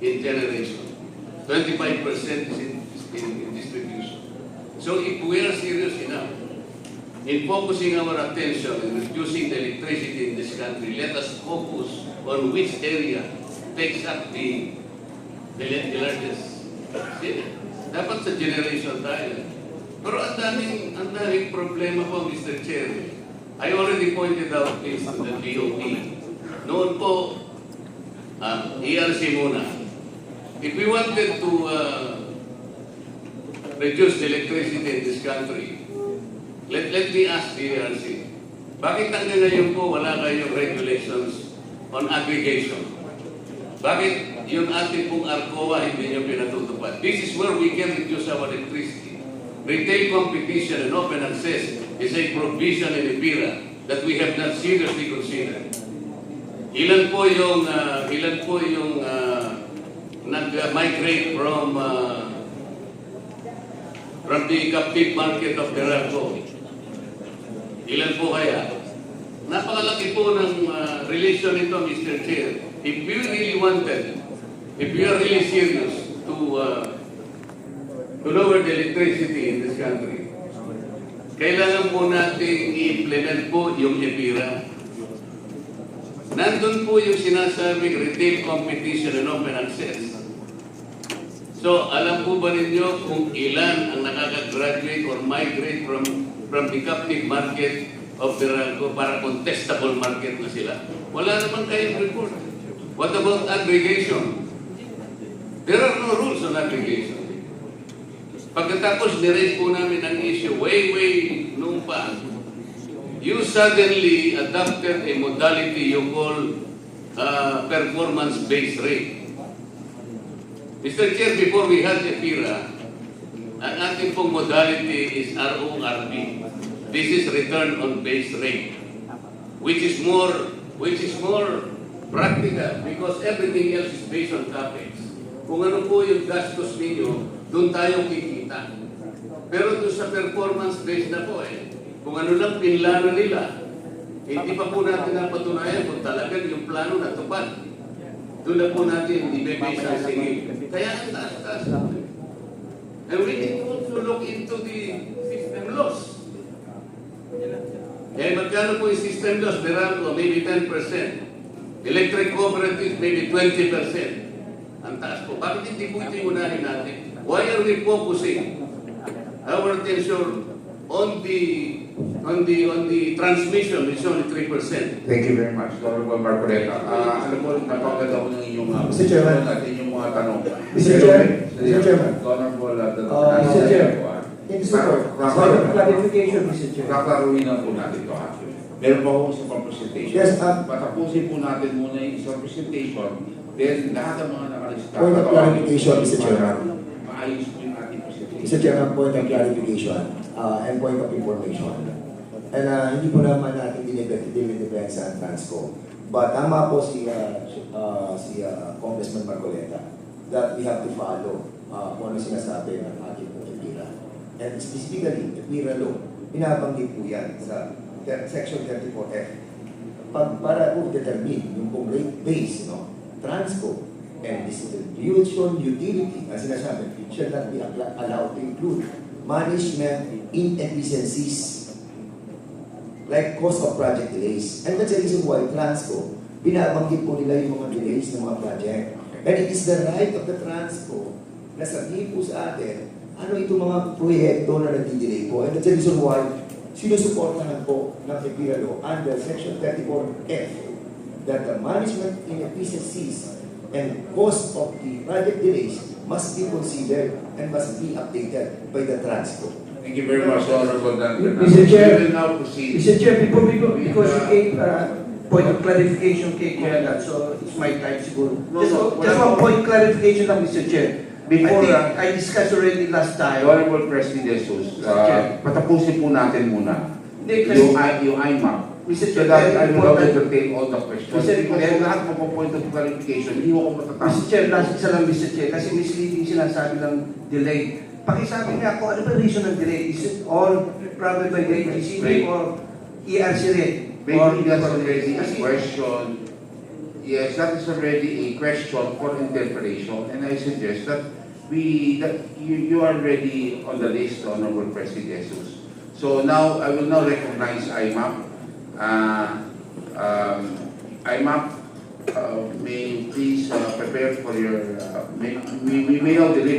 in generation. 25% is in distribution. So if we are serious enough in focusing our attention in reducing the electricity in this country, let us focus on which area takes up the largest share. Dapat sa generation tayo. Pero ang daming problema po, Mr. Chair. I already pointed out this to the DOT. Noon po, ERC muna. If we wanted to reduce the electricity in this country, let me ask the ERC, bakit hanggang ngayon po wala kayong regulations on aggregation? Bakit yung ating pong ARCOA hindi nyo pinatutupad? This is where we can reduce our electricity. Retail competition and open access is a provision in EPIRA that we have not seriously considered. Ilan po yung nag-migrate from the captive market of Meralco? Ilan po kaya? Napakalaki po ng relation nito, Mr. Chair. If we really wanted, if we are really serious to lower the electricity in this country, kailangan po natin i-implement po yung EPIRA. Nandun po yung sinasabing retail competition and open access. So, alam po ba ninyo kung ilan ang nakaka-graduate or migrate from the captive market of Meralco para contestable market na sila? Wala naman kayong report. What about aggregation? There are no rules on aggregation. Pagkatapos niraise po namin ang issue way noong pa, you suddenly adopted a modality you call performance-based rate. Mr. Chair, before we had EPIRA, ang ating pong modality is RORB. This is return on base rate, which is more practical because everything else is based on CAPEX. Kung ano po yung gastos ninyo, doon tayong kikita. Pero doon sa performance-based na po kung ano lang pinlano nila, hindi pa po natin napatunayan kung talagang yung plano natupad. Doon na po natin ibebase ang singil. Kaya ang taas-taas natin. And we need to also look into the system loss. Magkano po yung system loss? Meralco, maybe 10%. Electric cooperatives, maybe 20%. Ang taas po. Bakit hindi po ito unahin natin? Why are we focusing our attention on the transmission, which is only 3%? Thank you very much, Honorable Marcoleta. Alam mo, napaganda ko ng inyong Mr. Chairman. inyong mga tanong. Mr. Chairman. Honorable, Mr. Chair. Thank you, sir. Clarification, Mr. Chair. Kakaruhin na po natin ito. Meron pa ako sa presentation. Yes, patapusin po natin muna yung isang presentation. Then, lahat ng mga nakalista. Point of clarification, Mr. Chairman. Maayos po yung ating presentation. Mr. Chairman, point of clarification and point of information. And hindi po naman natin dinidepend sa Transco. But tama po si Congressman Marcoleta that we have to follow kung ano sinasabi ng ating EPIRA. And specifically, EPIRA law, pinabanggit po yan sa Section 34F. Para po determine yung pong rate base, Transco and distribution utility, ang sinasabi, should not be allowed to include management inefficiencies like cost of project delays. And that's the reason why Transco, binabanggit po nila yung mga delays ng mga project. And it is the right of the Transco na sabihin po sa atin, ano itong mga proyekto na nag-delay po. And that's the reason why sinusuportahan po ng EPIRA law under Section 34F that the management inefficiencies and cost of the project delays must be considered and must be updated by the Transco. Thank you very much, Honorable Duncan. Mr. Chair, We will now proceed. Mr. Chair, before we go, because you gave point of clarification kay Kuya, so it's my time siguro. Just one point clarification lang, Mr. Chair. Before, I think I discussed already last time. Honorable President Jesus, patapusin po natin muna yung IMAP. Mr. So Chair, that I very will not important. entertain all the questions. Mr. Because lahat mo point of clarification, hindi mo ko matatapos. Mr. Chair, last isa lang, Mr. Chair, kasi misleading sinasabi ng delay. Pakisabi nga ako, ano ba reason ng delay? Is it all probably by the AGC rate or ERC rate? Maybe that's already a question Yes, that is already a question for interpretation, and I suggest that you are already on the list, Honorable President Jesus. So now I will now recognize IMAP. IMAP, may please prepare for your, we may now deliver.